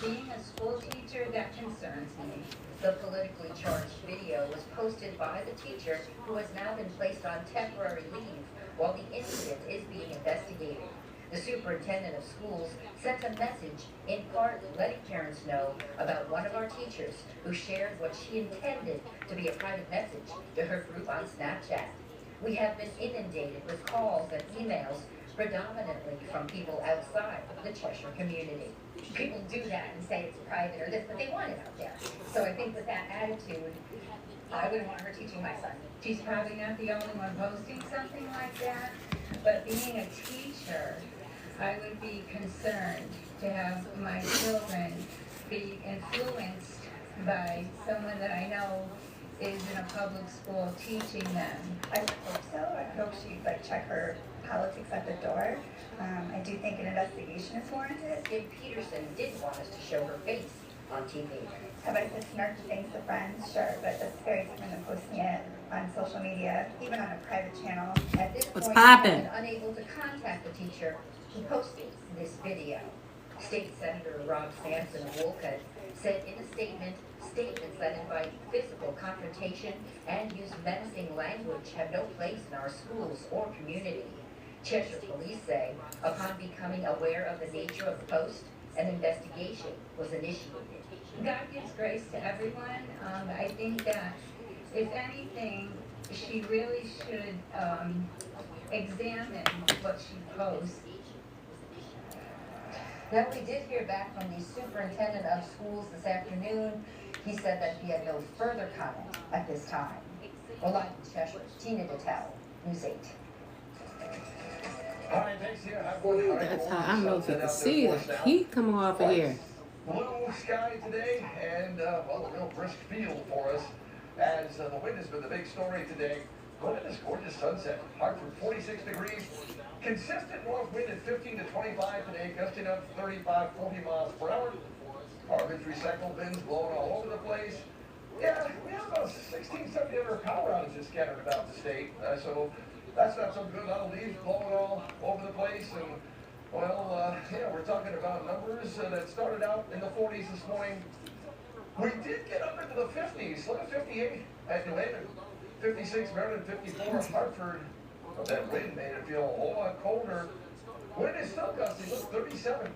Being a school teacher, that concerns me. The politically charged video was posted by the teacher who has now been placed on temporary leave while the incident is being investigated. The superintendent of schools sent a message, in part letting parents know about one of our teachers who shared what she intended to be a private message to her group on Snapchat. We have been inundated with calls and emails predominantly from people outside the Cheshire community. People do that and say it's private or this, but they want it out there. So I think with that attitude, I wouldn't want her teaching my son. She's probably not the only one posting something like that, but being a teacher, I would be concerned to have my children be influenced by someone that I know is in a public school teaching them. I would hope so. I hope she'd check her politics at the door. I do think an investigation is warranted. If Peterson did want us to show her face on TV. Have I said snarky things to friends? Sure, but that's very different than posting it on social media, even on a private channel. At this What's point, poppin'? we've been unable to contact the teacher who posted this video. State Senator Rob Sampson of Wolcott said in a statement, statements that invite physical confrontation and use menacing language have no place in our schools or community. Cheshire police say, upon becoming aware of the nature of the post, an investigation was initiated. God gives grace to everyone. I think that, if anything, she really should examine what she posts. Now, we did hear back from the superintendent of schools this afternoon. He said that he had no further comment at this time. Well, live in Cheshire, Tina Detel, News 8. That's how I don't know if you can see the heat coming off of here. Blue sky today and, well, a real brisk feel for us as the wind has been the big story today. Look at this gorgeous sunset. Hartford, 46 degrees. Consistent north wind at 15 to 25 today, gusting up 35, 40 miles per hour. Garbage recycle bins blowing all over the place. Yeah, we have about 16, 17 other power outages scattered about the state. So that's not so good. A lot of leaves blowing all over the place. And, well, yeah, we're talking about numbers that started out in the 40s this morning. We did get up into the 50s. Look at 58 at New Haven. 56, Maryland, 54, Hartford. Well, that wind made it feel a whole lot colder. Wind is still gusty. Look, 37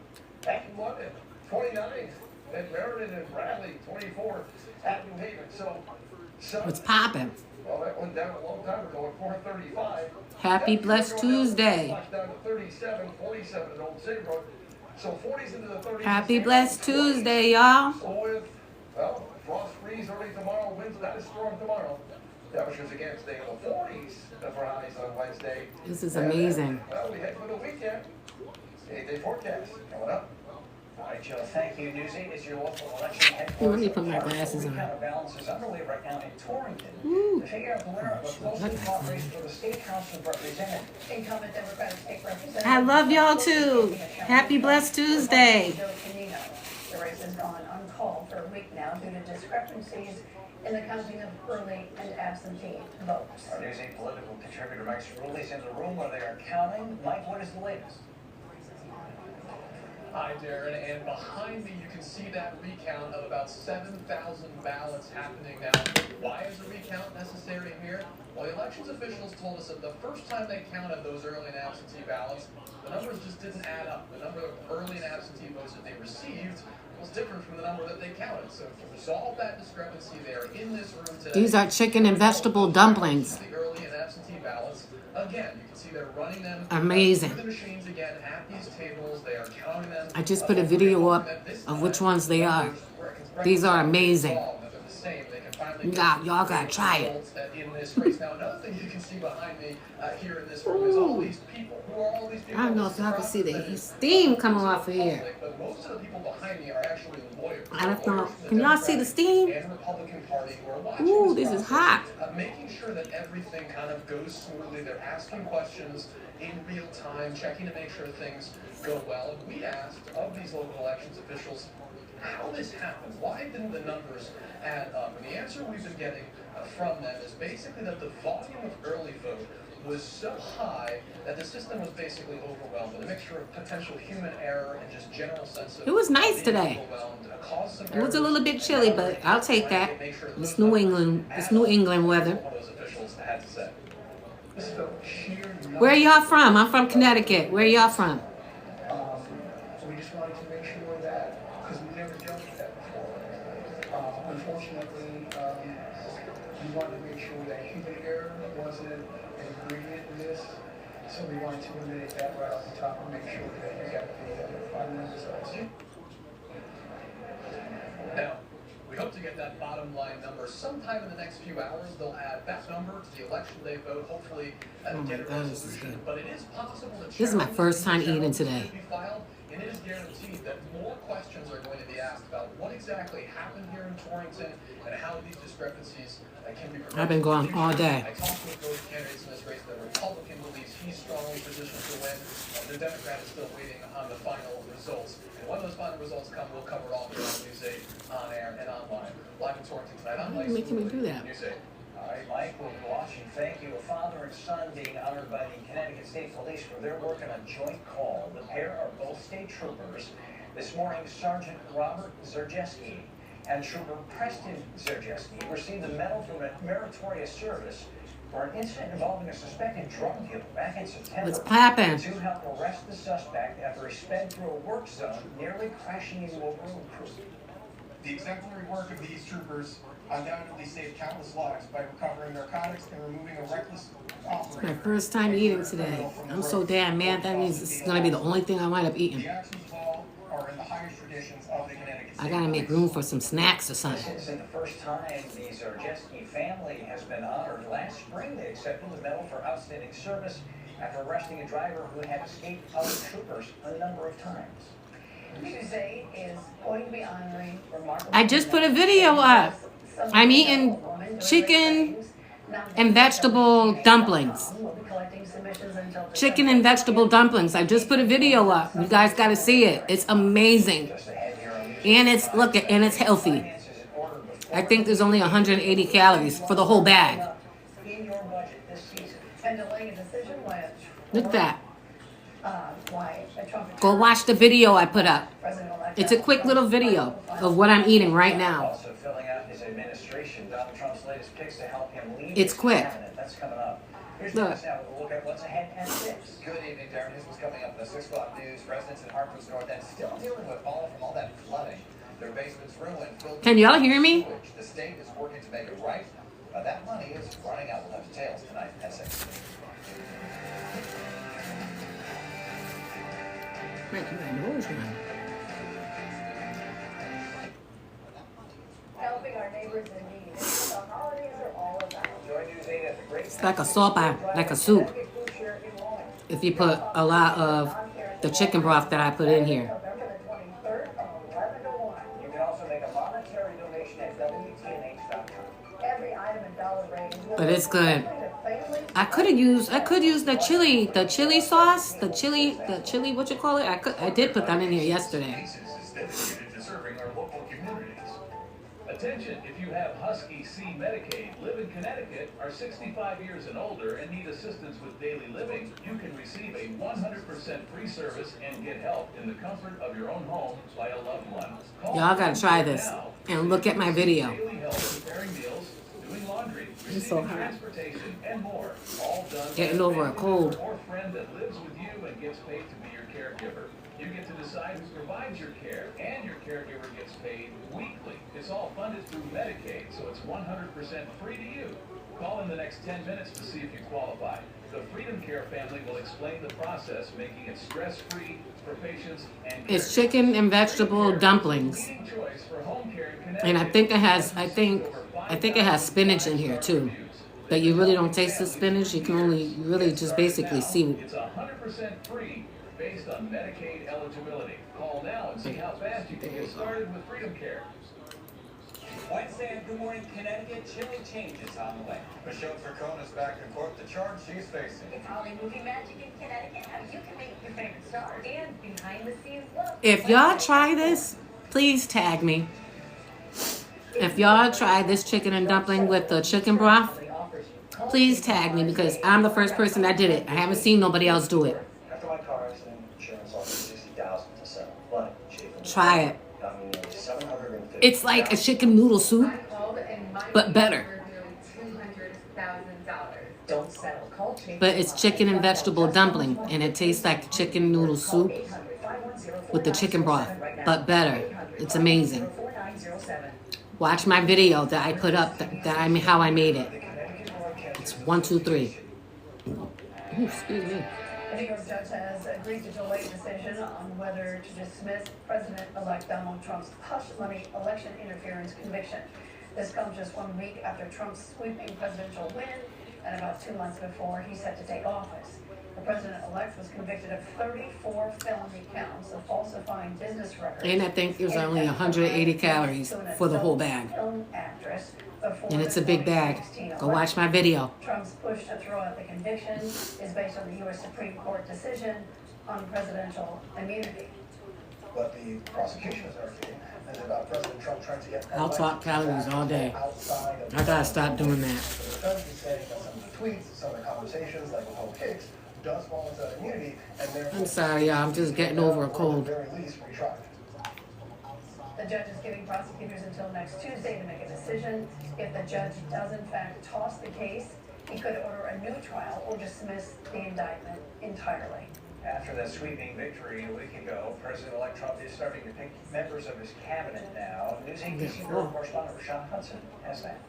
at London, 29 at Maryland and Bradley, 24 at New Haven. So What's poppin'? well, that went down a long time ago at 435. Happy Blessed Tuesday. Down to 37, 47 at Old Saybrook. So 40s into the 30s. Happy Blessed Tuesday, y'all. With, well, frost freeze early tomorrow, winds not as strong tomorrow. Temperatures again stay in the 40s for highs on Wednesday. This is amazing. Well, we head for the weekend. 8-day forecast coming up. All right, Joe, thank you. News 8 is your local election Let headquarters. me put my glasses on. Recount of ballots is underway right now in Torrington. Ooh. To figure out the winner of a closely fought race for the State House of Representatives. Incumbent Democratic State Representative. I love y'all too. Happy Blessed Tuesday. Joe Canino. The race has gone uncalled for a week now due to discrepancies in the counting of early and absentee votes. Our News 8 political contributor Mike Cerulli is in the room where they are counting. Mike, what is the latest? Hi, Darren, and behind me you can see that recount of about 7,000 ballots happening now. Why is a recount necessary here? Well, the elections officials told us that the first time they counted those early and absentee ballots, the numbers just didn't add up. The number of early and absentee votes that they received was different from the number that they counted. So to resolve that discrepancy, they are in this room today. These are chicken and vegetable dumplings. The early and absentee ballots. Again, you can see they're running them Amazing. through the machines again at these tables. They are counting them. I just put a video up of which ones they are. These are amazing. Y'all gotta try it. In this race. Now, another thing you can see behind me here in this room is all these people. Who are all these people? I don't know if y'all can see the steam coming off of here. But most of the people behind me are actually lawyers. I don't know. Can y'all see the steam? And Republican Party who are watching Ooh, this is hot. making sure that everything kind of goes smoothly. They're asking questions in real time, checking to make sure things go well. And we asked of these local elections officials how this happened. Why didn't the numbers add up? And the answer we've been getting from them is basically that the volume of early vote was so high that the system was basically overwhelmed with a mixture of potential human error and just general sense of It was nice being today. overwhelmed some It was a little bit chilly, but I'll take that. It's New England. It's New England weather. One of those officials had to say. This is the sheer Where y'all from? I'm from Connecticut. Where y'all from? We just wanted to make sure that, because we've never dealt with that before. Unfortunately, we wanted to make sure that human error wasn't an ingredient in this. So we wanted to eliminate that right off the top and make sure that we got the final results. Now, we hope to get that bottom line number sometime in the next few hours. They'll add that number to the election day vote, hopefully get a God, this is resolution. good. But it is possible that This is my first time eating today. should be filed, and it is guaranteed that more questions are going to be asked about what exactly happened here in Torrington and how these discrepancies can be prevented. I've been going all day. I talked with both candidates in this race. The Republican believes he's strongly positioned to win. The Democrat is still waiting on the final results. And when those final results come, we'll cover it all here on News 8, on air, and online. Live in Torrington tonight. I'm Why are you making me do that? News 8. All right, Mike, we'll be watching. Thank you. A father and son being honored by the Connecticut State Police for their work on a joint call. The pair are both state troopers. This morning, Sergeant Robert Zerjeski and Trooper Preston Zerjeski received the Medal for Meritorious Service for an incident involving a suspected drug dealer back in September. What's poppin'? The two helped arrest the suspect after he sped through a work zone, nearly crashing into a road crew. The exemplary work of these troopers undoubtedly saved countless lives by recovering narcotics and removing a reckless operator. My first time eating today. I'm so damn mad. That means this is gonna be the only thing I wind up eating. The actions involved are in the highest traditions of the Connecticut State I gotta make Police. room for some snacks or This something. isn't the first time the Zerjeski family has been honored. Last spring, they accepted the Medal for Outstanding Service after arresting a driver who had escaped other troopers a number of times. Tuesday is going to be honoring remarkable. I just put a video up. I'm eating chicken and vegetable dumplings. We'll be collecting submissions until Chicken and vegetable dumplings. I just put a video up. You guys gotta see it. It's amazing. Just ahead here on News And it's, look, and it's healthy. Finances in order before I think there's only 180 calories for the whole bag. in your budget this season. and delaying a decision when. Look at that. Why a Trump. Go watch the video I put up. President-elect It's a quick little video of what I'm eating right now. Also filling out his administration, Donald Trump's latest picks to help him lead It's his quick. cabinet. That's coming up. Here's Look. Dennis now with a look at what's ahead at 6. Good evening, Darren. This was coming up in the 6 o'clock news. Residents in Hartford's North End still dealing with all that flooding. Their basements ruined. Filled Can y'all hear me? sewage. The state is working to make it right. That money is running out. We'll have details tonight at 6. Making my nose run. Helping our neighbors in need. It's what the holidays are all about. Join News 8 at the Great It's like a sopa, like a soup. If you put a lot of the chicken broth that I put in here. November the 23rd from 11 to 1. You can also make a monetary donation at WTNH.com. Every item in Dollar Raised will But it's good. be family. I could use the chili sauce, the chili, what you call it? I did put that in here yesterday. is dedicated to serving our local communities. Attention, if you have Husky C Medicaid, live in Connecticut, are 65 years and older, and need assistance with daily living, you can receive a 100% free service and get help in the comfort of your own home by a loved one. Call Y'all gotta try this now. and look at my video. Daily help preparing meals, doing laundry, It's so receiving hot. transportation, and more. All done by Getting over a family cold. member or friend that lives with you and gets paid to be your caregiver. You get to decide who provides your care, and your caregiver gets paid weekly. It's all funded through Medicaid, so it's 100% free to you. Call in the next 10 minutes to see if you qualify. The Freedom Care family will explain the process, making it stress-free for patients and It's caregivers. chicken and vegetable dumplings. Leading choice for home care in And I Connecticut. think it has spinach in here too. But you really don't taste the spinach. You can only really just basically see. It's 100% free based on Medicaid eligibility. Call now and see how fast you can get started with Freedom Care. Wednesday on Good Morning Connecticut, chilly changes on the way. Michelle Tricone is back in court. The charge she's facing. It's Holly Movie Magic in Connecticut. How you can make your favorite stars and behind the scenes look. If y'all try this, please tag me. If y'all try this chicken and dumpling with the chicken broth, please tag me because I'm the first person that did it. I haven't seen nobody else do it. After my car accident, insurance offered $60,000 to settle, but Chief Try it. got me nearly $750 It's like a chicken noodle soup, I called and my but better. were nearly $200,000. Don't settle. Call Chase. But it's chicken and vegetable dumpling, and it tastes like chicken noodle soup with the chicken broth, but better. It's amazing. Watch my video that I put up, how I made it. It's 1, 2, 3. Ooh, excuse me. The New York judge has agreed to delay decision on whether to dismiss President-elect Donald Trump's hush money election interference conviction. This comes just 1 week after Trump's sweeping presidential win and about 2 months before he's set to take office. The president-elect was convicted of 34 felony counts of falsifying business records. And I think there's only 180 calories for the whole bag. And it's a big bag. Go watch my video. Trump's push to throw out the conviction is based on the U.S. Supreme Court decision on presidential immunity. But the prosecution is arguing is about President Trump trying to get. I'll talk calories all day. I gotta stop doing that. The judge is saying that some of the tweets, some of the conversations, like with Hope Hicks, does fall into that immunity, and therefore. I'm sorry, y'all. I'm just getting over a cold. At the very least, retried. The judge is giving prosecutors until next Tuesday to make a decision. If the judge does in fact toss the case, he could order a new trial or dismiss the indictment entirely. After that sweeping victory a week ago, President-elect Trump is starting to pick members of his cabinet now. News 8 DC Bureau correspondent Rashawn Hudson has that.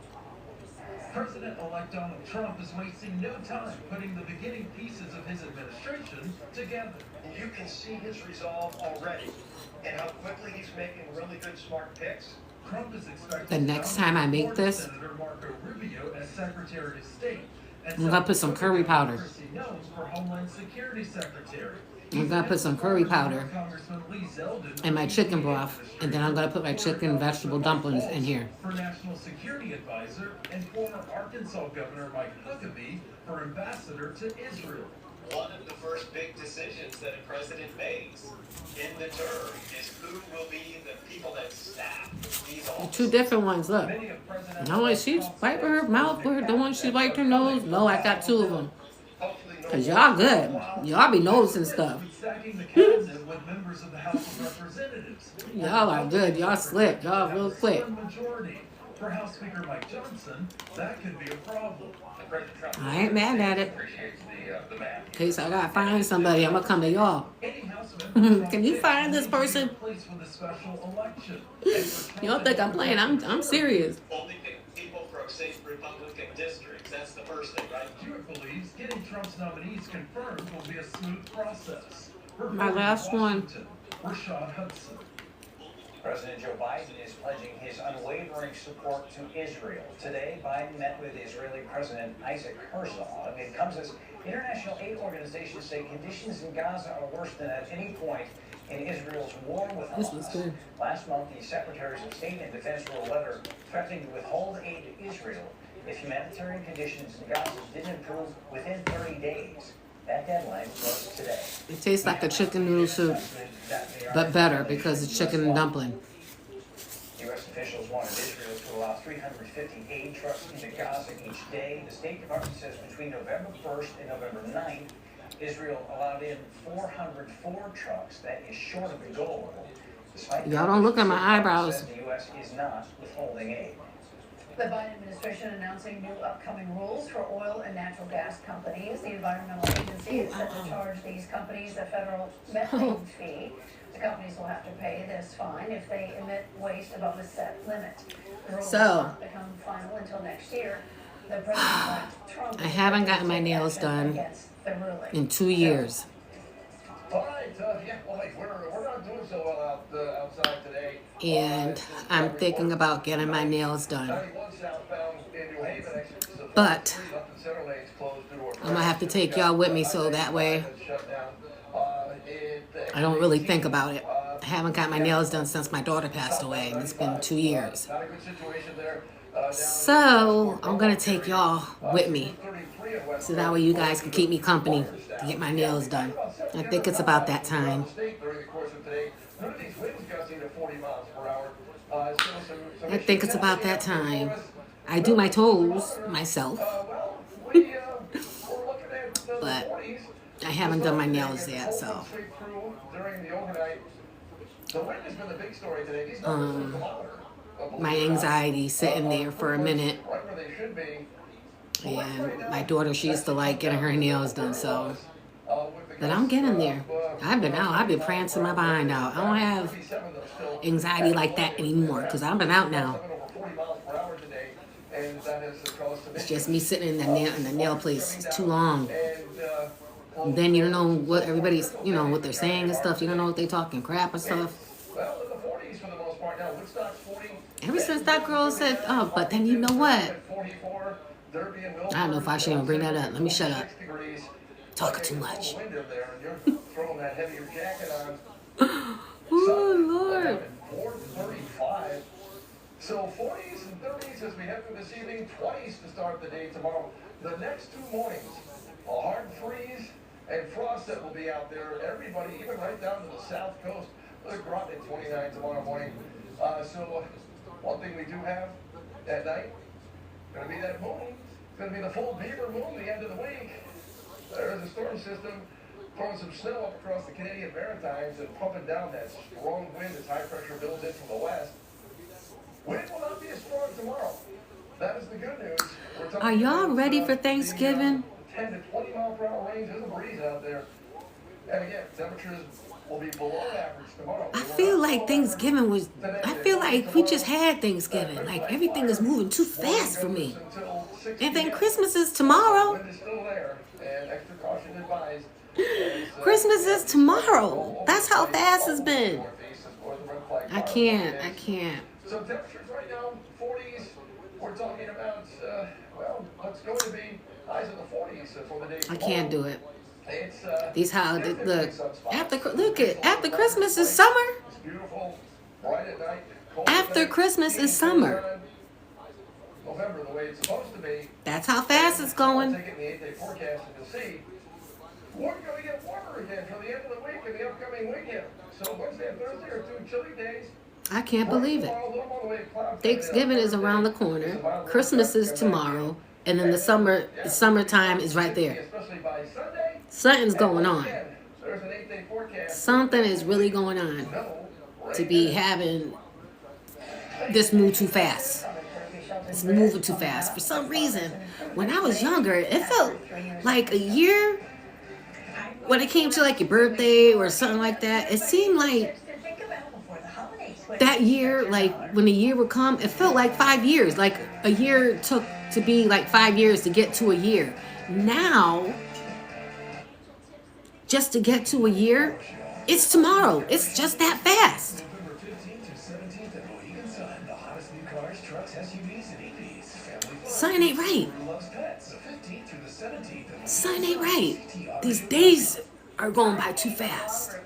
President-elect Donald Trump is wasting no time putting the beginning pieces of his administration together. You can see his resolve already and how quickly he's making really good, smart picks. Trump is expected The next time I make this, Senator Marco Rubio as Secretary of State. And I'm gonna put some curry powder. Chrissy Knowles for Homeland Security Secretary. I'm gonna put some curry powder Congressman Lee Zeldin in my chicken broth, and then I'm gonna put my chicken and vegetable dumplings in here. for National Security Advisor and former Arkansas Governor Mike Huckabee for Ambassador to Israel. One of the first big decisions that a president makes in the term is who will be the people that staff these offices. 2 different ones, look. No one, she wiped her mouth with the one she wiped her nose. No, I got 2 of them. Cause y'all good. Y'all be noticing stuff. Stacking the cabinet with members of the House of Representatives. Y'all are good. Y'all slick. Y'all real quick. Majority. For House Speaker Mike Johnson, that could be a problem. I ain't mad at it. The map. In case I gotta find somebody, I'm gonna come to y'all. Any House member Can you find this person? replaced with a special election. You don't think I'm playing? I'm serious. Only pick people from safe Republican districts. That's the first thing, right? Hewitt believes getting Trump's nominees confirmed will be a smooth process. My last one. Rashad Hudson. President Joe Biden is pledging his unwavering support to Israel. Today, Biden met with Israeli President Isaac Herzog. It comes as international aid organizations say conditions in Gaza are worse than at any point in Israel's war with Hamas. This was good. Last month, the Secretaries of State and Defense wrote a letter threatening to withhold aid to Israel if humanitarian conditions in Gaza didn't improve within 30 days. That deadline was today. It tastes like a chicken noodle soup, but better because it's chicken and dumpling. U.S. officials wanted Israel to allow 350 aid trucks into Gaza each day. The State Department says between November 1st and November 9th, Israel allowed in 404 trucks. That is short of the goal. Y'all don't look at my eyebrows. The U.S. is not withholding aid. The Biden administration announcing new upcoming rules for oil and natural gas companies. The environmental agency is set to charge these companies a federal methane fee. The companies will have to pay this fine if they emit waste above a set limit. The rules will not become final until next year. The president-elect Trump I haven't gotten my nails done in 2 years. All right, yeah, well, hey, we're not doing so well outside today. And I'm thinking about getting my nails done. But I'm gonna have to take y'all with me so that way I don't really think about it. I haven't got my nails done since my daughter passed away, and it's been 2 years. So I'm gonna take y'all with me so that way you guys can keep me company to get my nails done. I think it's about that time. I think it's about that time. I do my toes myself, but I haven't done my nails yet, so. my anxiety sitting there for a minute. Right where they should be. And my daughter, she used to like getting her nails done, so. But I'm getting there. I've been prancing my behind out. I don't have anxiety like that anymore because I've been out now. It's just me sitting in the nail place. It's too long. And then you don't know what everybody's, you know, what they're saying and stuff. You don't know what they're talking crap and stuff. Ever since that girl said, oh, but then you know what? I don't know if I should even bring that up. Let me shut up. Talking too much. Oh, Lord. So 40s and 30s as we head through this evening, 20s to start the day tomorrow. The next 2 mornings, a hard freeze and frost that will be out there. Everybody, even right down to the south coast, look at 29 tomorrow morning. So one thing we do have at night, going to be that moon. It's going to be the full Beaver moon the end of the week. There's a storm system throwing some snow up across the Canadian Maritimes and pumping down that strong wind as high pressure builds in from the west. Wind will not be as strong tomorrow. That is the good news. Are y'all ready for Thanksgiving? 10 to 20 mile per hour range. There's a breeze out there. And again, temperatures will be below average tomorrow. I feel like Thanksgiving was, I feel like we just had Thanksgiving. Like everything is moving too fast for me. And then Christmas is tomorrow. Wind is still there, and extra caution advised. Christmas is tomorrow. That's how fast it's been. I can't. So temperatures right now, 40s. We're talking about, well, what's going to be highs in the 40s for the day I tomorrow. can't do it. It's, These holidays, look, after Christmas is summer. It's beautiful, bright at night, cold After at night, Christmas is summer. November, the way it's supposed to be. That's how fast it's I'll going. take it in the 8-day forecast and you'll see. We're going to get warmer again for the end of the week and the upcoming weekend. So Wednesday and Thursday are 2 chilly days. I can't believe it. Thanksgiving is around the corner. Christmas is tomorrow. And then the summertime is right there. Something's going on. Something is really going on to be having this move too fast. It's moving too fast. For some reason, when I was younger, it felt like a year. When it came to like your birthday or something like that, it seemed like that year, like when the year would come, it felt like 5 years. Like a year took to be like 5 years to get to a year. Now, just to get to a year, it's tomorrow. It's just that fast. November 15th through 17th at Mohegan Sun, the hottest new cars, trucks, SUVs, and EVs. Family fun. Something ain't right. Loves pets. The 15th through the 17th. Something ain't right. These days are going by too fast.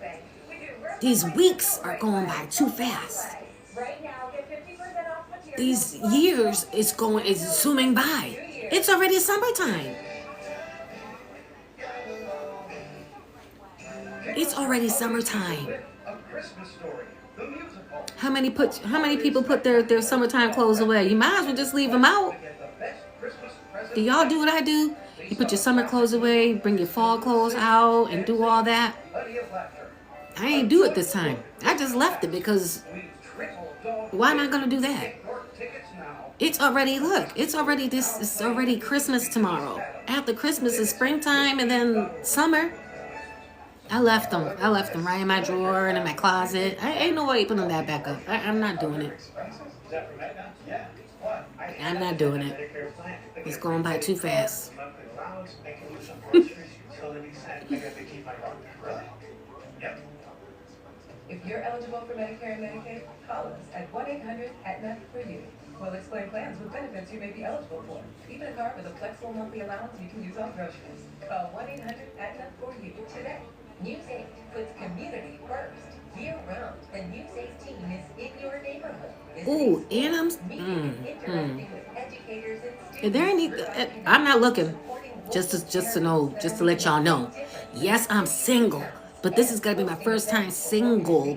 These weeks are going by too fast. These years is zooming by. It's already summertime. It's already summertime. How many people put their summertime clothes away? You might as well just leave them out. Do y'all do what I do? You put your summer clothes away, bring your fall clothes out, and do all that. I ain't do it this time. I just left it because why am I gonna do that? It's already it's already Christmas tomorrow. After Christmas is springtime and then summer. I left them right in my drawer and in my closet. I ain't no way putting them that back up. I'm not doing it. I'm not doing it. It's going by too fast. If you're eligible for Medicare and Medicaid, call us at 1-800-AETNA-FOR-YOU. We'll explain plans with benefits you may be eligible for. Even a car with a flexible monthly allowance you can use on groceries. Call 1-800-AETNA-FOR-YOU today. News 8 puts community first, year-round. The News 8 team is in your neighborhood. Ooh, and Interacting with educators and Is there any? I'm not looking. Just to let y'all know. Yes, I'm single, but this is gonna be my first time single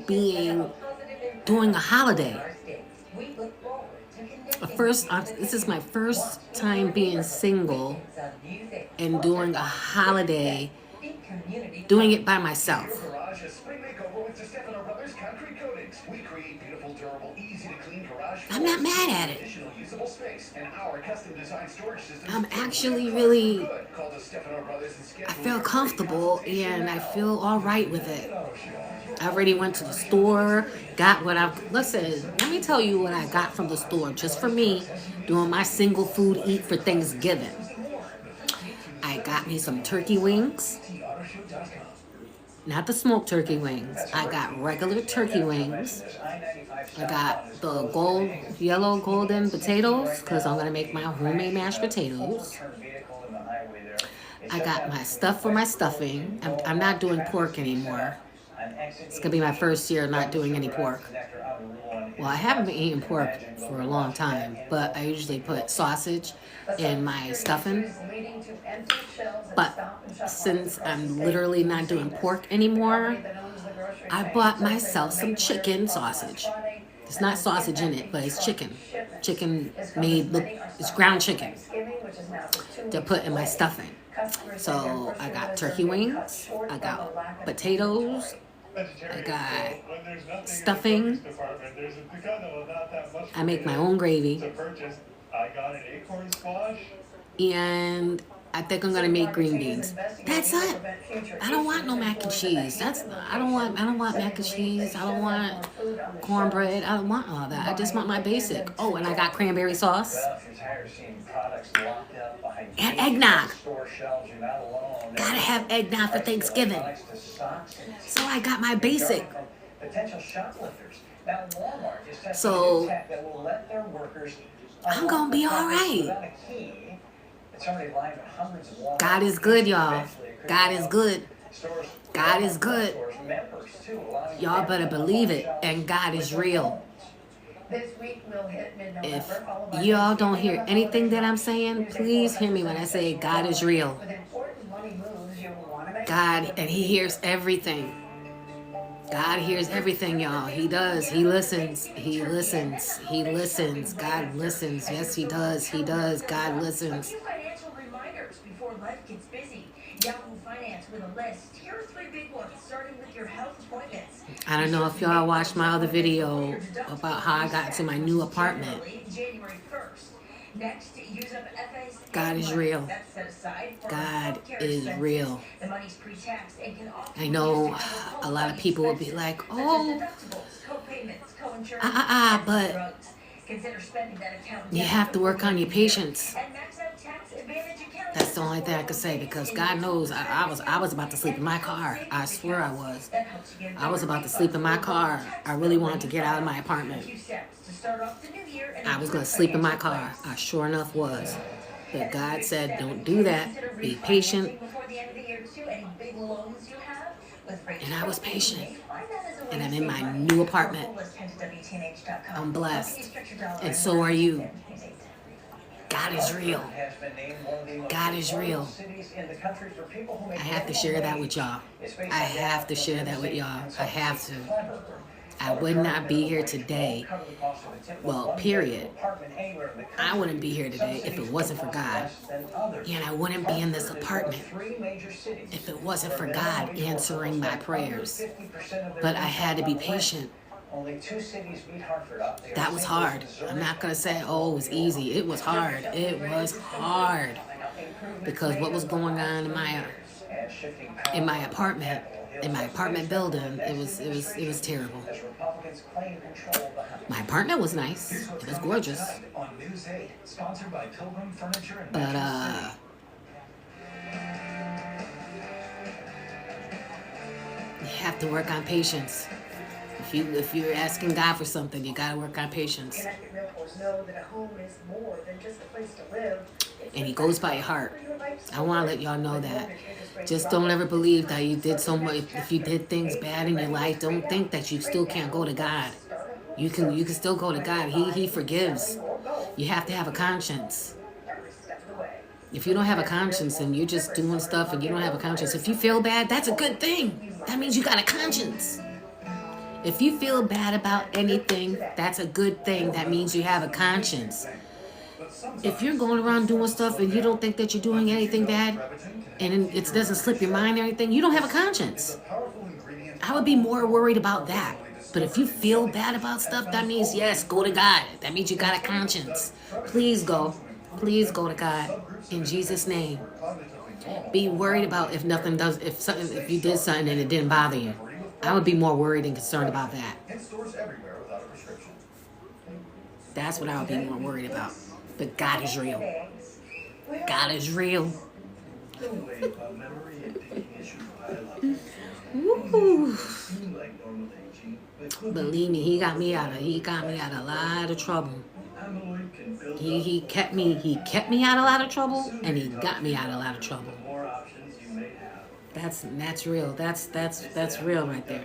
doing a holiday. This is my first time being single and doing a holiday, doing it by myself. Garage, a spring makeover with DeStefano Brothers Concrete Coatings. We create beautiful, durable comfortable, easy to clean garage I'm not mad at it. additional usable space, and our custom designed storage system. I'm actually really, Call the Stefano Brothers and schedule I feel your free comfortable consultation and I now. feel all right with it. I already went to the store, got what I, listen, let me tell you what I got from the store just for me doing my single food eat for Thanksgiving. I got me some turkey wings, not the smoked turkey wings. I got regular turkey wings. I got the yellow golden potatoes because I'm going to make my homemade mashed potatoes. I got my stuff for my stuffing. I'm not doing pork anymore. It's going to be my first year not doing any pork. Well, I haven't been eating pork for a long time, but I usually put sausage in my stuffing. But since I'm literally not doing pork anymore, I bought myself some chicken sausage. It's not sausage in it, but it's chicken. Chicken made, it's ground chicken to put in my stuffing. So I got turkey wings, I got potatoes, I got stuffing. I make my own gravy. And I think I'm gonna make green beans. That's it. I don't want no mac and cheese. I don't want mac and cheese. I don't want cornbread. I don't want all that. I just want my basic. Oh, and I got cranberry sauce. And eggnog. Gotta have eggnog for Thanksgiving. So I got my basic. So I'm gonna be all right. God is good, y'all. God is good. God is good. Y'all better believe it. And God is real. If y'all don't hear anything that I'm saying, please hear me when I say God is real. God, and He hears everything. God hears everything, y'all. He does. He listens. He listens. He listens. God listens. Yes, He does. He does. God listens. Financial reminders before life gets busy. Yahoo Finance with a list. Here are 3 big ones, starting with your health appointments. I don't know if y'all watched my other video about how I got to my new apartment. January 1st. Next, use up FA's God is real. That's set aside for God healthcare is expenses. real. The money's pre-tax and can often I know a lot of people will be like, oh, but consider spending that account. you have to work on your patience. And max out tax advantage accounts. That's the only thing I could say because God knows I was about to sleep in my car. I swear I was. I was about to sleep in my car. I really wanted to get out of my apartment. I was going to sleep in my car. I sure enough was. But God said, don't do that. Be patient. And I was patient. And I'm in my new apartment. I'm blessed. And so are you. God is real. God is real. I have to share that with y'all. I have to share that with y'all. I have to. I would not be here today. Well, period. I wouldn't be here today if it wasn't for God. And I wouldn't be in this apartment if it wasn't for God answering my prayers. But I had to be patient. That was hard. I'm not going to say, oh, it was easy. It was hard. It was hard. Because what was going on in my apartment, in my apartment building, it was terrible. My apartment was nice. It was gorgeous. But you have to work on patience. If you're asking God for something, you gotta work on patience. And He goes by your heart. I want to let y'all know that. Just don't ever believe that you did so much. If you did things bad in your life, don't think that you still can't go to God. You can still go to God. He forgives. You have to have a conscience. If you don't have a conscience and you're just doing stuff and you don't have a conscience, if you feel bad, that's a good thing. That means you got a conscience. If you feel bad about anything, that's a good thing. That means you have a conscience. If you're going around doing stuff and you don't think that you're doing anything bad and it doesn't slip your mind or anything, you don't have a conscience. I would be more worried about that. But if you feel bad about stuff, that means, yes, go to God. That means you got a conscience. Please go. Please go to God. In Jesus' name. Be worried about if you did something and it didn't bother you. I would be more worried and concerned about that. In stores everywhere without a prescription. That's what I would be more worried about. But God is real. God is real. Woo. Believe me, he got me out of a lot of trouble. He kept me out of a lot of trouble, and he got me out of a lot of trouble. That's real. That's real right there.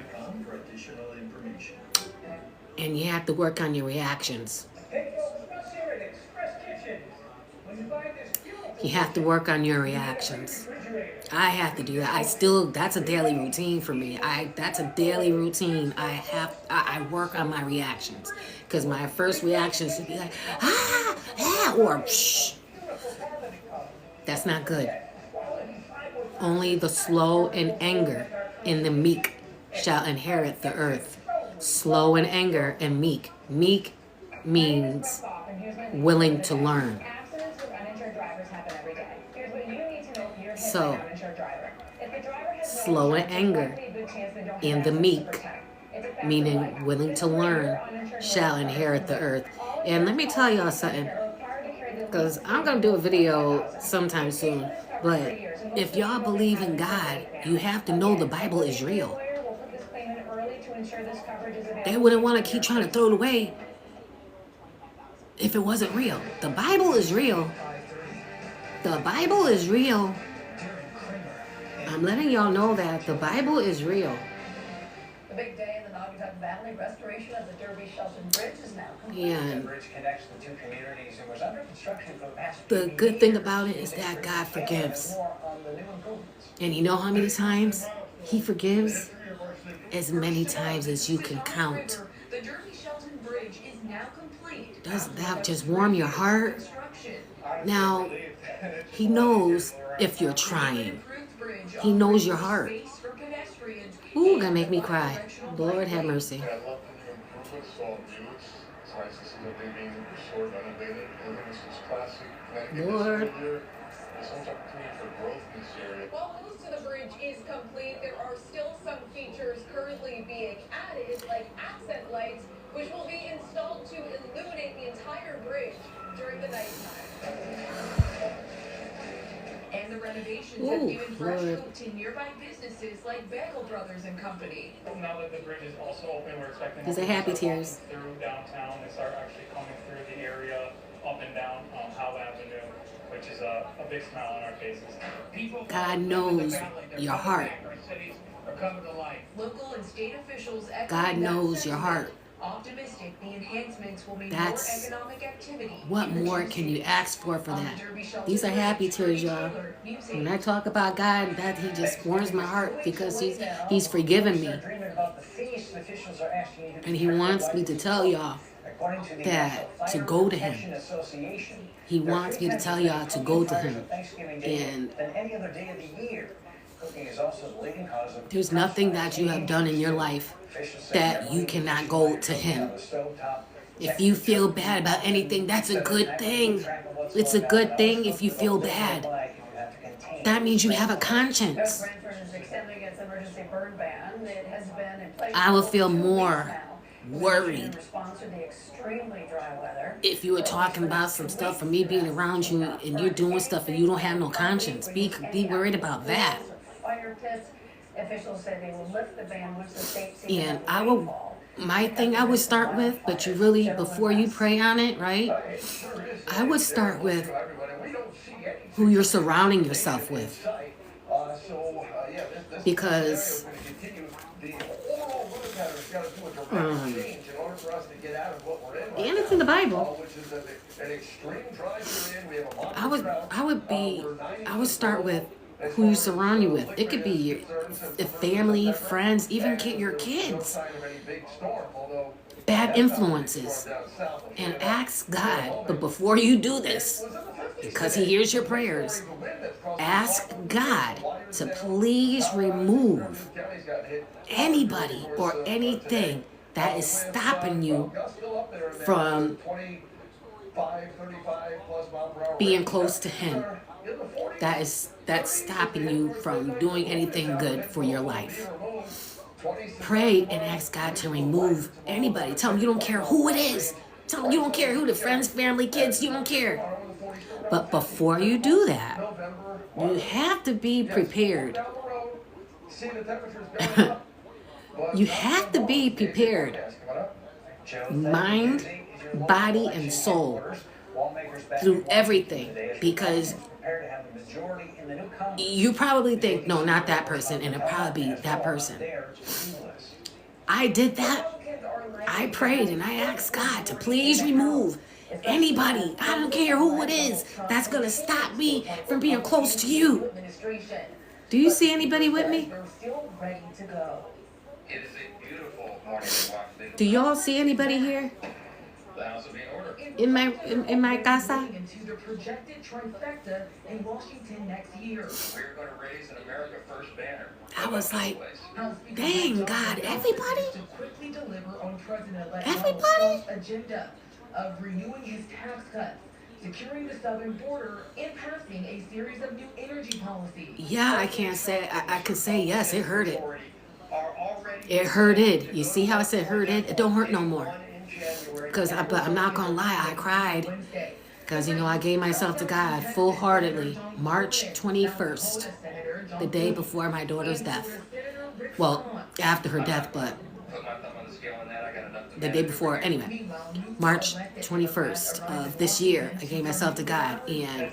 And you have to work on your reactions. You have to work on your reactions. I have to do that. That's a daily routine for me. That's a daily routine. I work on my reactions. Because my first reaction should be like, or shh. That's not good. Only the slow in anger and the meek shall inherit the earth. Slow in anger and meek. Meek means willing to learn. So, slow in anger and the meek, meaning willing to learn, shall inherit the earth. And let me tell y'all something, because I'm going to do a video sometime soon, but if y'all believe in God, you have to know the Bible is real. They wouldn't want to keep trying to throw it away if it wasn't real. The Bible is real. The Bible is real. I'm letting y'all know that the Bible is real. The big day in the Naugatuck Valley, restoration of the Derby Shelton Bridge is now complete. Yeah. The bridge connects the two communities and was under construction for the past The good thing about it is that God forgives. And you know how many times He forgives? As many times as you can count. The Derby Shelton Bridge is now complete. Doesn't that just warm your heart? Now, He knows if you're trying. He knows your heart. Ooh, gonna make me cry. Lord have mercy. I love the new improvements, it's all new. It's nice to see that they're being restored, renovated. This is classic. Lord. There's some opportunity for growth in this area. While most of the bridge is complete, there are still some features currently being added, like accent lights, which will be installed to illuminate the entire bridge during the nighttime. And the renovations have given fresh hope to nearby businesses like Bagel Brothers and Company. Now that the bridge is also open, we're expecting These are happy tears. through downtown and start actually coming through the area up and down Howe Avenue, which is a big smile on our faces. God knows your heart. Local and state officials God knows your heart. optimistic the enhancements will mean That's more economic activity. What more can you ask for that? These are happy tears, y'all. When I talk about God, that He just warms my heart because He's forgiven me. And He wants me to tell y'all that to go to Him. He wants me to tell y'all to go to Him. And there's nothing that you have done in your life that you cannot go to Him. If you feel bad about anything, that's a good thing. It's a good thing if you feel bad. That means you have a conscience. I will feel more worried if you were talking about some stuff for me being around you and you're doing stuff and you don't have no conscience. Be worried about that. And my thing I would start with, but you really, before you pray on it, right? I would start with who you're surrounding yourself with. Because and it's in the Bible. I would start with who you surround you with. It could be your family, friends, even your kids. Bad influences. And ask God, but before you do this, because He hears your prayers, ask God to please remove anybody or anything that is stopping you from being close to Him. That's stopping you from doing anything good for your life. Pray and ask God to remove anybody. Tell Him you don't care who it is. Tell Him you don't care who, the friends, family, kids, you don't care. But before you do that, you have to be prepared. You have to be prepared. Mind, body, and soul. Through everything. Because you probably think, no, not that person, and it'll probably be that person. I did that. I prayed and I asked God to please remove anybody, I don't care who it is, that's going to stop me from being close to you. Do you see anybody with me? Do y'all see anybody here? In my casa? Into the projected trifecta in Washington next year. We're going to raise an America First banner. I was like, dang, God, everybody? Everybody? Agenda of renewing his tax cuts, securing the southern border, and passing a series of new energy policies. Yeah, I can't say, I could say yes, it hurted. It hurted. You see how I said hurted? It don't hurt no more. But I'm not going to lie, I cried. Because, I gave myself to God full-heartedly. March 21st, the day before my daughter's death. Well, after her death, but the day before. Anyway, March 21st of this year, I gave myself to God. And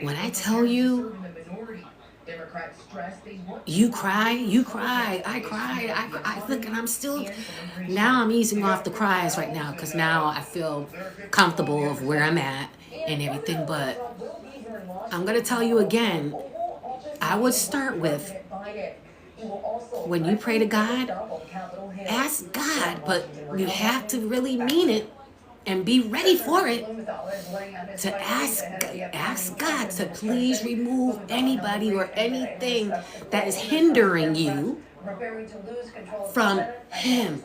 when I tell you, you cry, I cried. I look, and I'm still, now I'm easing off the cries right now, because now I feel comfortable of where I'm at and everything. But I'm going to tell you again, I would start with, when you pray to God, ask God, but you have to really mean it and be ready for it, to ask God to please remove anybody or anything that is hindering you from Him.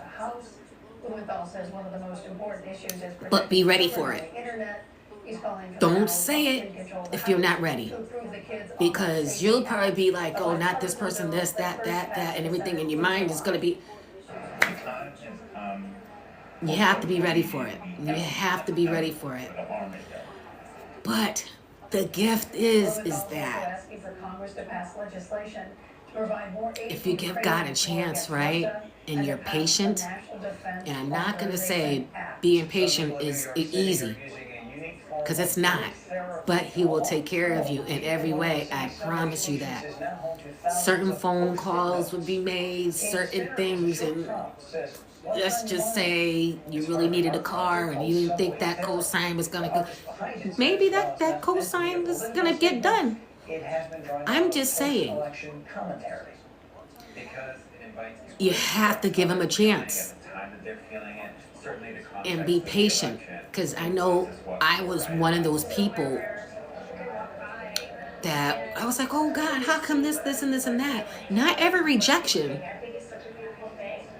But be ready for it. Don't say it if you're not ready, because you'll probably be like, oh, not this person, this, that, and everything in your mind is going to be. You have to be ready for it. You have to be ready for it. But the gift is that if you give God a chance, right, and you're patient, and I'm not going to say being patient is easy, because it's not, but He will take care of you in every way. I promise you that. Certain phone calls would be made, certain things, and let's just say you really needed a car and you didn't think that cosign was going to go. Maybe that cosign was going to get done. I'm just saying, you have to give Him a chance and be patient, because I know I was one of those people that I was like, oh God, how come this, and this, and that? Not every rejection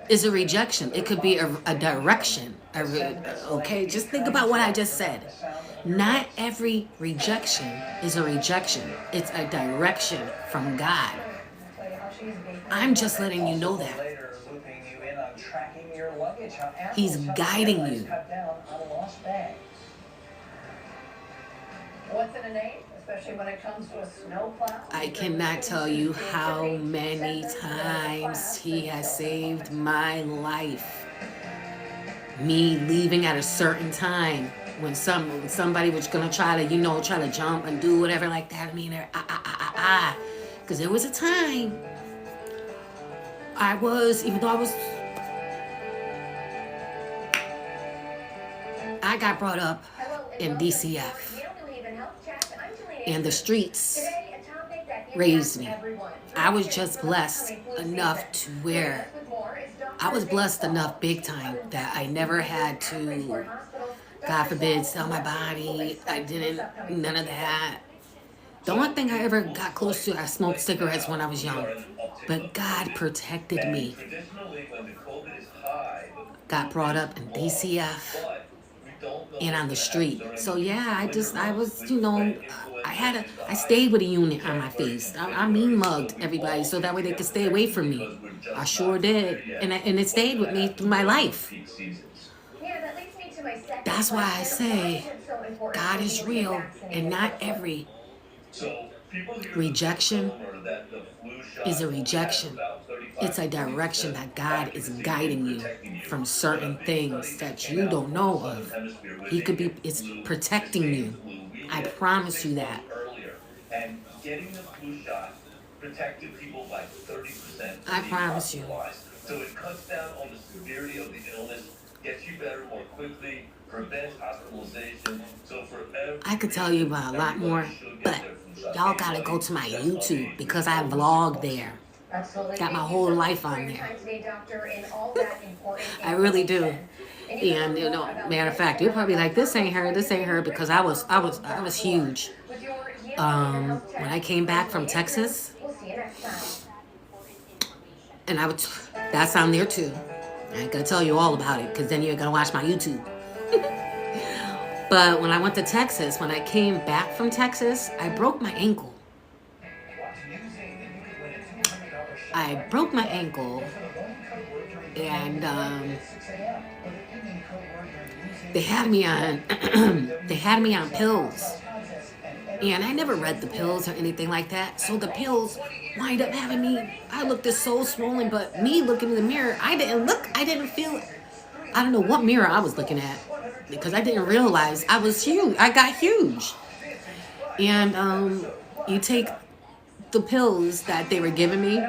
is a rejection. It could be a direction. Okay, just think about what I just said. Not every rejection is a rejection. It's a direction from God. I'm just letting you know that. He's guiding you. What's in a name, especially when it comes to a snowplow? I cannot tell you how many times He has saved my life. Me leaving at a certain time when somebody was gonna try to jump and do whatever like that. I mean, because there was a time I got brought up in DCF, and the streets raised me. I was just blessed enough to where I was blessed enough big time that I never had to, God forbid, sell my body. I didn't, none of that. The only thing I ever got close to, I smoked cigarettes when I was young. But God protected me. got brought up in DCF and on the street. So yeah, I was, I stayed with a unit on my face. I mean mugged everybody so that way they could stay away from me. I sure did. And it stayed with me through my life. Yeah, that leads me to my second That's why I question. say Why is it so important God for is people to real, vaccinate and not themselves? every rejection is a rejection. It's a direction that God is guiding you from certain things that you don't know of. It's protecting you. I promise you that. And getting the flu shot protected people by 30%. I promise you. So it cuts down on the severity of the illness, gets you better more quickly, prevents hospitalization. So for I could tell you about a lot more, but y'all gotta go to my YouTube because I vlog there. Absolutely. Got my Thank you whole so much life for on your there. time today, Doctor, and all that important I really do. information. And you And can learn more about matter of fact, you're probably like, this ain't her, because I was huge. with your Yale Health When I Tech. came back from Texas, We'll see you next time. and that's on there too. I ain't gonna tell you all about it, because then you're gonna watch my YouTube. But when I went to Texas, when I came back from Texas, I broke my ankle. I broke my ankle, and they had me on pills, and I never read the pills or anything like that. So the pills wind up having me. I looked so swollen, but me looking in the mirror, I didn't feel. I don't know what mirror I was looking at because I didn't realize I was huge. I got huge, and you take the pills that they were giving me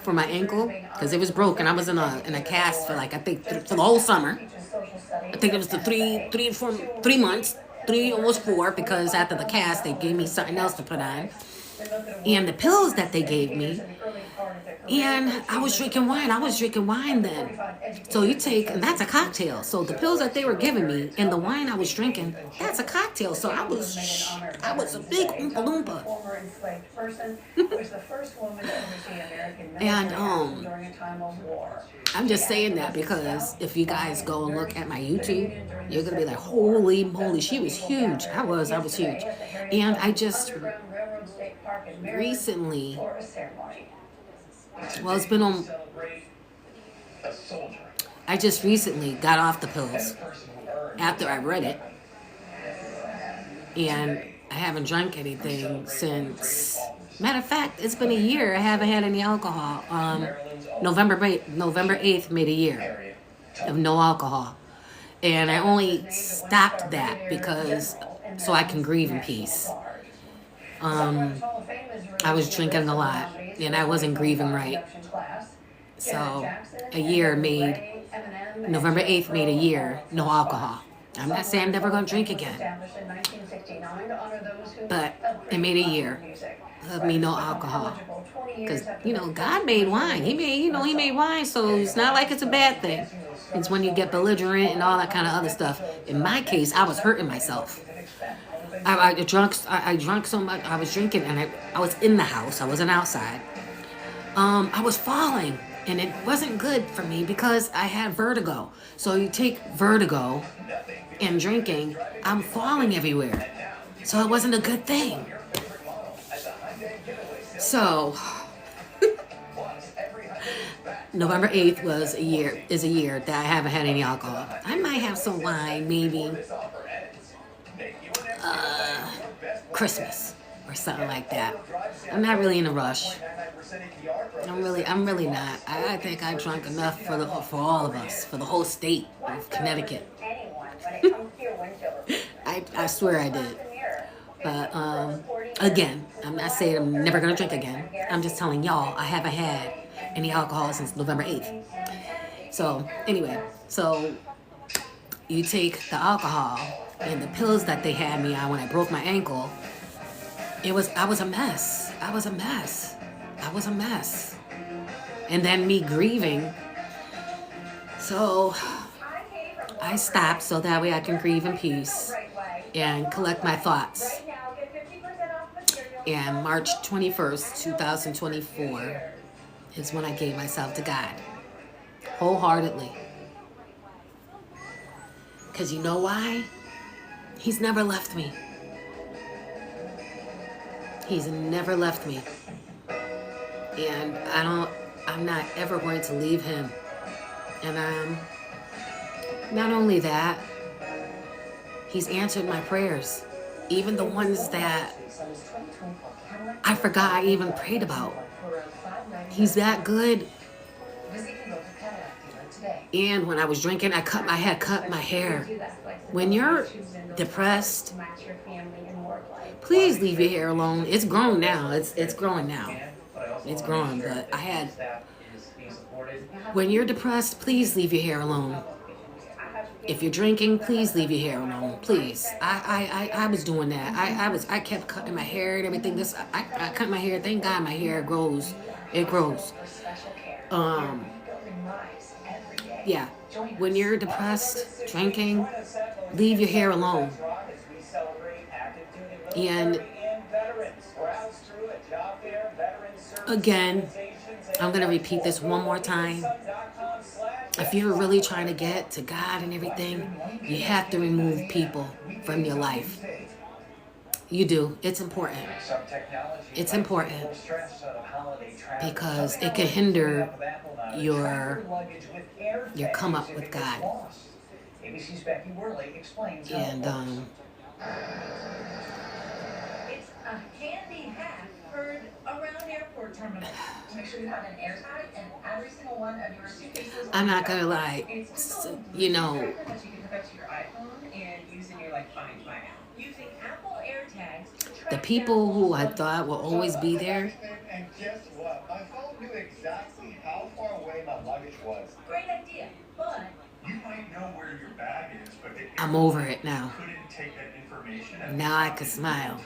for my ankle because it was broken. I was in a cast for like I think for the whole summer. I think it was the 3 months, almost 4, because after the cast they gave me something else to put on, and the pills that they gave me. And I was drinking wine then. So you take, and that's a cocktail. So the pills that they were giving me and the wine I was drinking, that's a cocktail. So I was a big Oompa Loompa. Former enslaved person who was the first woman to oversee American military And, action during a time of war. I'm just saying that because if you guys go and look at my YouTube, you're going to be like, holy moly, she was huge. I was huge. And I just recently, well, it's been on, I just recently got off the pills after I read it. And I haven't drank anything since, matter of fact, it's been a year. I haven't had any alcohol. November 8th made a year of no alcohol. And I only stopped that because, so I can grieve in peace. I was drinking a lot and I wasn't grieving right. So a year made, November 8th made a year, no alcohol. I'm not saying I'm never going to drink again. But it made a year of me no alcohol. Because, God made wine. He made wine, so it's not like it's a bad thing. It's when you get belligerent and all that kind of other stuff. In my case, I was hurting myself. I drank so much. I was drinking, and I was in the house. I wasn't outside. I was falling, and it wasn't good for me because I had vertigo. So you take vertigo and drinking, I'm falling everywhere. So it wasn't a good thing. So November 8th is a year that I haven't had any alcohol. I might have some wine, maybe Christmas or something like that. I'm not really in a rush. I'm really not. I think I drank enough for all of us, for the whole state of Connecticut. I swear I did. But again, I'm not saying I'm never gonna drink again. I'm just telling y'all I haven't had any alcohol since November 8th. So anyway, so you take the alcohol and the pills that they had me on when I broke my ankle. I was a mess. I was a mess. And then me grieving. So I stopped so that way I can grieve in peace and collect my thoughts. And March 21st, 2024 is when I gave myself to God. Wholeheartedly. Because you know why? He's never left me. He's never left me. And I'm not ever going to leave him. And not only that, he's answered my prayers. Even the ones that I forgot I even prayed about. He's that good. And when I was drinking, I had cut my hair. When you're depressed, please leave your hair alone. It's grown now. It's growing now. It's growing, but when you're depressed, please leave your hair alone. If you're drinking, please leave your hair alone. Please. I was doing that. I kept cutting my hair and everything. I cut my hair. Thank God my hair grows. It grows. Yeah. When you're depressed, drinking, leave your hair alone. And again, I'm going to repeat this one more time. If you're really trying to get to God and everything, you have to remove people from your life. You do. It's important. It's important because it can hinder your come up with God. And It's a handy hack heard around airport terminals. Make sure you have an airtight and every single one of your suitcases. I'm not gonna lie, you know. That you can hook up to your iPhone and use in your Find My app. Using Apple AirTags. The people who I thought will always be there. And guess what? My phone knew exactly how far away my luggage was. Great idea, but You might know where your bag is, but I'm over it now. couldn't take that information. Now I can smile.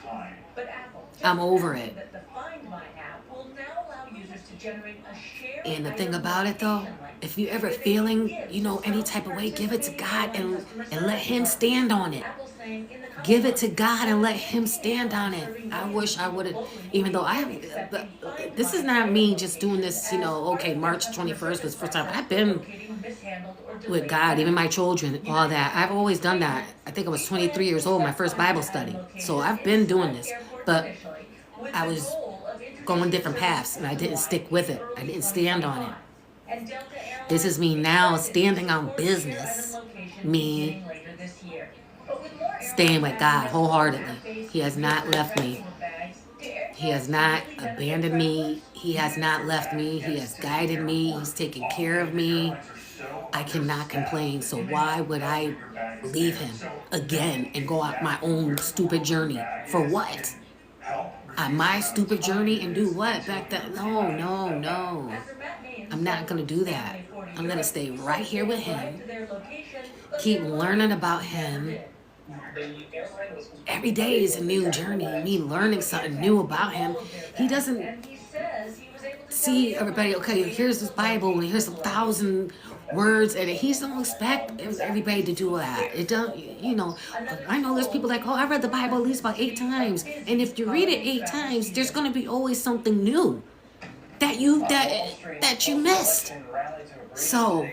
But Apple. I'm over it. The Find My app will now allow users to generate a shared. And the thing about it though, if you're ever feeling, any type of way, give it to God and let him stand on it. Give it to God and let him stand on it. I wish I would have, even though this is not me just doing this, okay, March 21st was the first time. I've been with God, even my children, all that. I've always done that. I think I was 23 years old, my first Bible study. So I've been doing this, but I was going different paths and I didn't stick with it. I didn't stand on it. This is me now standing on business. Me staying with God wholeheartedly. He has not left me. He has not abandoned me. He has not left me. He has guided me. He's taken care of me. I cannot complain. So why would I leave him again and go out my own stupid journey? For what? On my stupid journey and do what back then? No. I'm not going to do that. I'm going to stay right here with him. Keep learning about him. Every day is a new journey. Me learning something new about him. He doesn't see everybody, okay, here's this Bible and here's 1,000 words, and he don't expect everybody to do that. It don't, I know there's people like, I read the Bible at least about 8 times. And if you read it 8 times, there's going to be always something new that you missed. So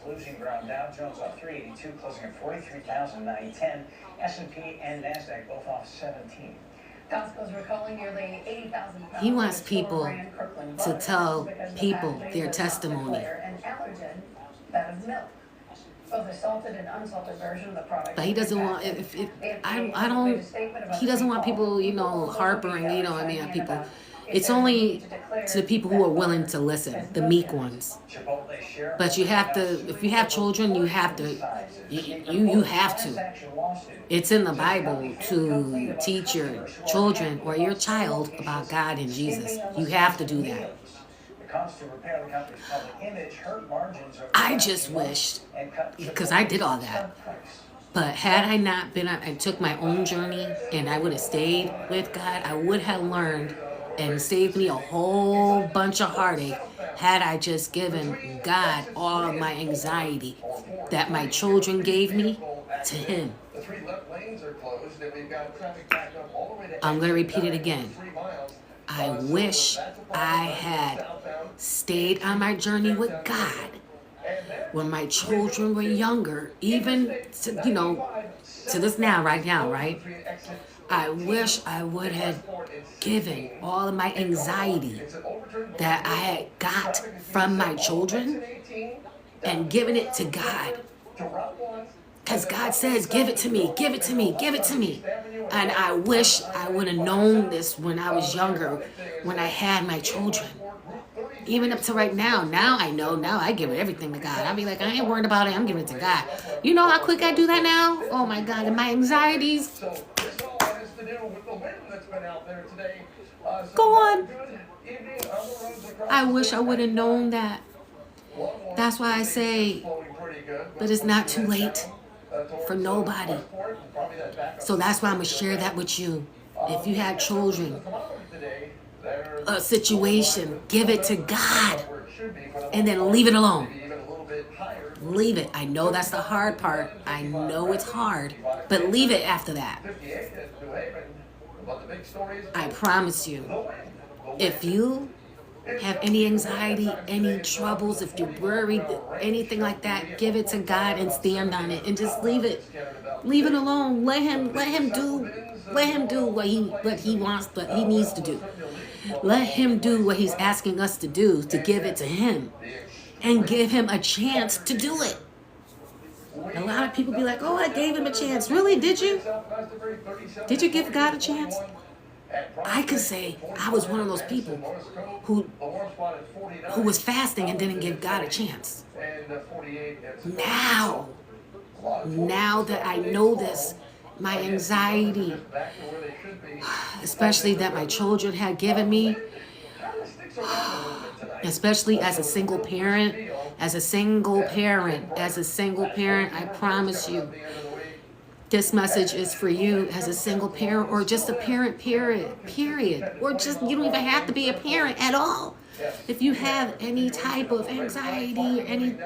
Losing ground. Dow Jones off 382, closing at 43,910. S&P and Nasdaq both off 17. Costco's recalling nearly 80,000 pounds. he wants people to tell people their testimony. And allergen, that of milk. Both a salted and unsalted version of the product. But he doesn't want, he doesn't want people, harpering, people. It's only to the people who are willing to listen, the meek ones. But you have to, if you have children, you have to, you have to. It's in the Bible to teach your children or your child about God and Jesus. You have to do that. I just wished, because I did all that. But had I not been, I took my own journey and I would have stayed with God, I would have learned and saved me a whole bunch of heartache had I just given God all of my anxiety that my children gave me to him. I'm going to repeat it again. I wish I had stayed on my journey with God when my children were younger, even to, you know, to this now, right now, right? I wish I would have given all of my anxiety that I had got from my children and given it to God. Because God says, give it to me, give it to me, give it to me. And I wish I would have known this when I was younger, when I had my children. Even up to right now, now I know, now I give everything to God. I'll be like, I ain't worried about it, I'm giving it to God. You know how quick I do that now? Oh my God, and my anxieties. Go on. I wish I would have known that. That's why I say, but it's not too late for nobody. So that's why I'm going to share that with you. If you have children, a situation, give it to God and then leave it alone. Leave it. I know that's the hard part. I know it's hard, but leave it after that. I promise you, if you have any anxiety, any troubles, if you're worried, anything like that, give it to God and stand on it and just leave it. Leave it alone. Let him do what he wants, what he needs to do. Let him do what he's asking us to do, to give it to him and give him a chance to do it. A lot of people be like, oh, I gave him a chance. Really? Did you? Did you give God a chance? I could say I was one of those people who was fasting and didn't give God a chance. Now that I know this, my anxiety, especially that my children had given me, especially as a single parent, I promise you, this message is for you as a single parent or just a parent, period. Or just, you don't even have to be a parent at all. If you have any type of anxiety,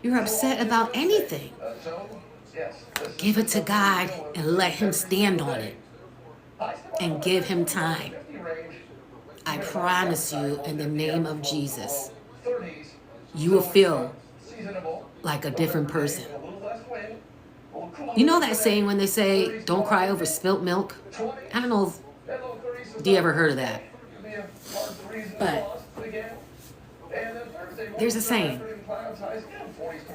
you're upset about anything, give it to God and let him stand on it and give him time. I promise you, in the name of Jesus, you will feel like a different person. You know that saying when they say, don't cry over spilt milk? I don't know if you ever heard of that. But there's a saying,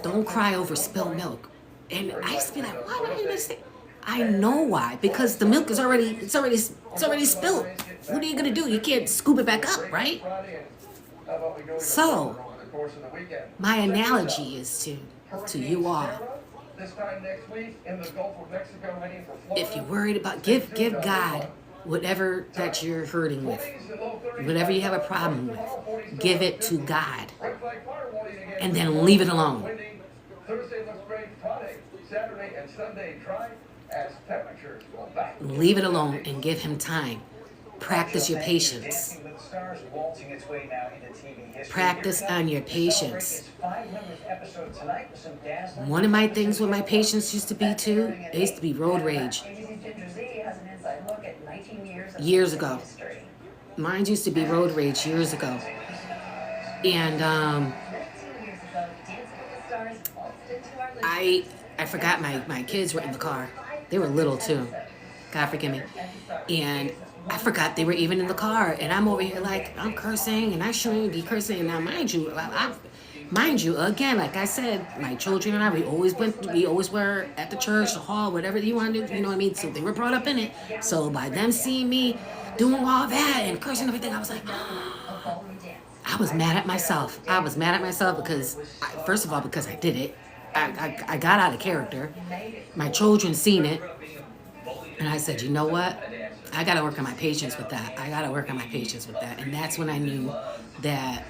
don't cry over spilt milk. And I used to be like, why would I say? I know why. Because the milk is already spilled. What are you gonna do? You can't scoop it back up, right? So my analogy is to you all. If you're worried about, give God whatever that you're hurting with, whatever you have a problem with, give it to God, and then leave it alone. Leave it alone and give him time. Practice your patience. Practice on your patience. One of my things with my patience used to be too, it used to be road rage. Years ago. Mine used to be road rage years ago. And I forgot my kids were in the car. They were little too. God forgive me. And I forgot they were even in the car. And I'm over here like, I'm cursing and I shouldn't be cursing. And now mind you, again, like I said, my children and I, we always were at the church, the hall, whatever you want to do, you know what I mean? So they were brought up in it. So by them seeing me doing all that and cursing and everything, I was like, I was mad at myself. I was mad at myself because, first of all, because I did it. I got out of character. My children seen it. And I said, you know what? I got to work on my patience with that. And that's when I knew that,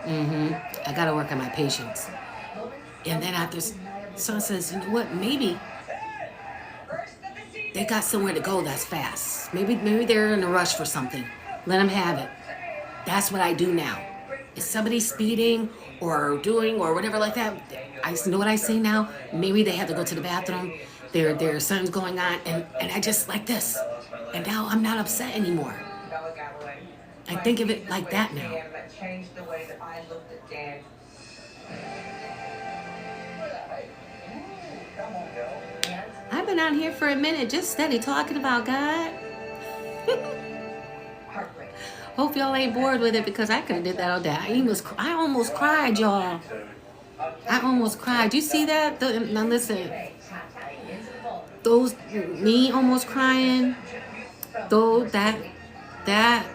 I got to work on my patience. And then after, son says, you know what? Maybe they got somewhere to go that's fast. Maybe they're in a rush for something. Let them have it. That's what I do now. If somebody's speeding or doing or whatever like that, I know what I say now. Maybe they have to go to the bathroom. There's something's going on, and I just like this. And now I'm not upset anymore. I think of it like that now. Changed the way that I looked at Dan. Come on, Bill. I've been out here for a minute, just steady talking about God. Heartbreak. Hope y'all ain't bored with it because I could have did that all day. I almost cried, y'all. I almost cried. You see that? Now listen, those me almost crying. Though that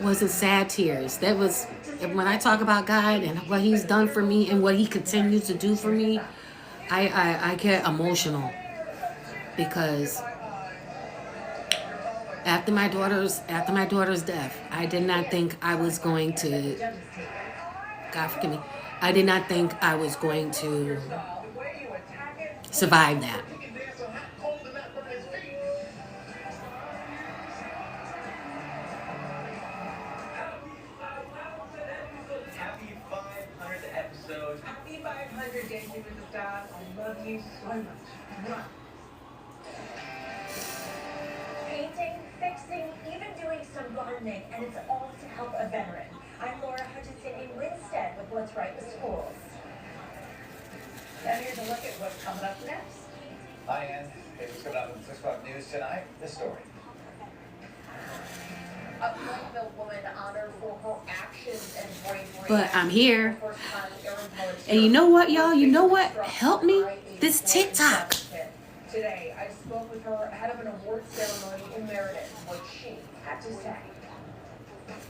wasn't sad tears. That was when I talk about God and what He's done for me and what He continues to do for me. I get emotional because after my daughter's death, I did not think I was going to. God forgive me. I did not think I was going to survive that. Happy 500th episode. Happy 500 days with the stars. I love you so much. Mwah. Painting, fixing, even doing some gardening, and it's all to help a veteran. I'm Laura Hutchinson in Winstead with What's Right with Schools. And here's a look at what's coming up next. Hi, Ann. Hey, what's coming up in the 6 o'clock news tonight? This story. A Plainville woman honored for her actions and bravery. But I'm here. And you know what, y'all? You know what? Help me. This TikTok. Today, I spoke with her ahead of an award ceremony in Meredith. What she had to say.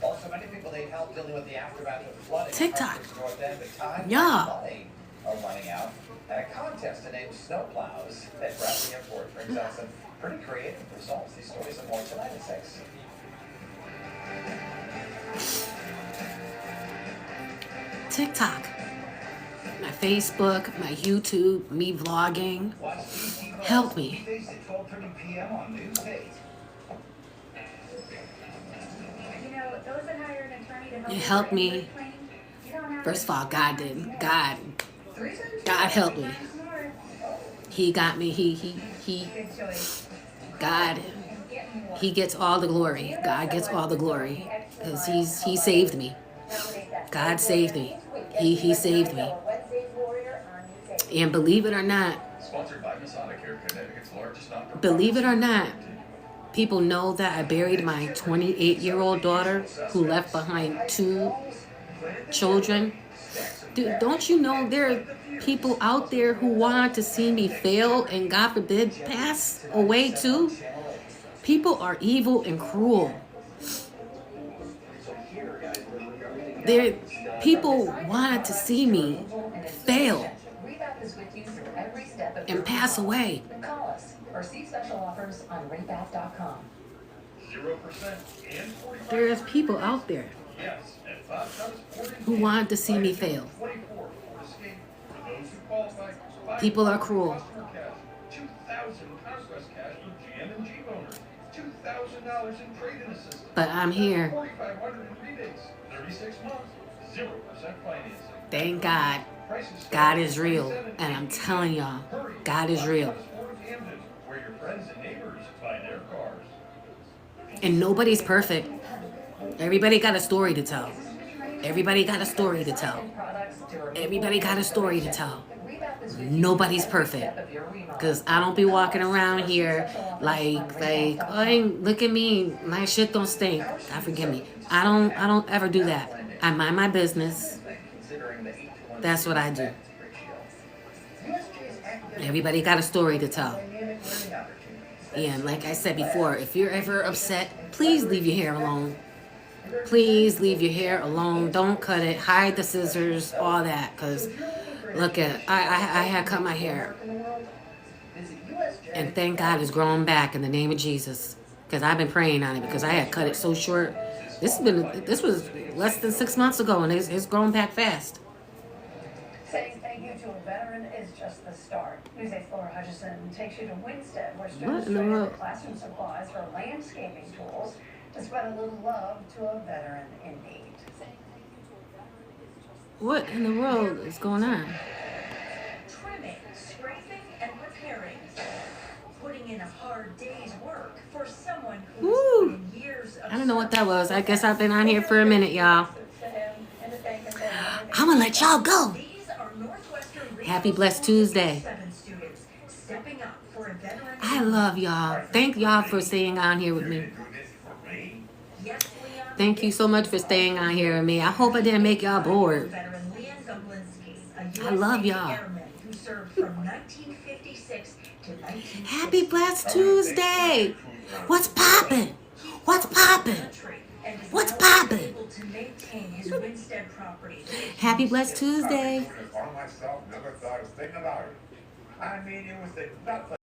Also, many people need help dealing with the aftermath of flooding. TikTok. North End, but time Yeah. and money are running out. And a contest to name snowplows at Bradley Airport brings out some pretty creative results. These stories and more tonight at 6. TikTok, my Facebook, my YouTube, me vlogging. Help me. Weekdays at 12:30 p.m. on Newsday. You know, those that hire an attorney to help It with helped your me. injury claim, you don't have First to- of all, God did. God helped me. He got me. He. God. He gets all the glory. God gets all the glory because he saved me. God saved me. He saved me. And believe it or not, Sponsored by Masonic Care, Connecticut's largest nonprofit. believe it or not, people know that I buried my 28-year-old daughter who left behind 2 children. Dude, don't you know there are people out there who want to see me fail and God forbid pass away too? People are evil and cruel. People wanted to see me fail and pass away. Call us or see special offers on rebath.com. 0% and 45. There's people out there Yes, and 5 times 40 who wanted to see me fail. 24 for escape for those who qualify. People are cruel. Customer cash, 2,000 Conquest cash for GM and Jeep owners, $2,000 in trade-in assistance. But I'm here. 4,500 in rebates, 36 months, 0% financing. Thank God. God is real. And I'm telling y'all, God is real. Where your friends and neighbors buy their cars. And nobody's perfect. Everybody got a story to tell. Everybody got a story to tell. Everybody got a story to tell. Nobody's perfect. Because I don't be walking around here like, oh, look at me, my shit don't stink. God forgive me. I don't ever do that. I mind my business. That's what I do. Everybody got a story to tell. And like I said before, if you're ever upset, please leave your hair alone. Please leave your hair alone. Don't cut it. Hide the scissors, all that. Because look at, I had cut my hair. And thank God it's growing back in the name of Jesus. Because I've been praying on it because I had cut it so short. This was less than 6 months ago and it's grown back fast. Saying thank you to a veteran is just the start. Newsday's Laura Hutchison takes you to Winstead, where What students in the trade world? their classroom supplies for landscaping tools to spread a little love to a veteran in need. What in the world is going on? Trimming, scraping, and repairing. Putting in a hard day's work for someone who's Woo! put in years of I don't know what that was. I guess I've been on here for a minute, y'all. I'm gonna let y'all go. These are Northwestern Happy Blessed Tuesday. 7 students stepping up for a veteran. I love y'all. Thank y'all for staying on here with me. Yes, Leon. Thank you so much for staying on here with me. I hope I didn't make y'all bored. Veteran Leon Goblinski, a I love USA y'all. airman who served from 1956 to 1960. Happy Blessed Tuesday. What's poppin'? What's poppin'? What's poppin'? To maintain his Winstead property. Happy Blessed Tuesday. On myself, never thought of thinking about it. I mean, it was the nothing.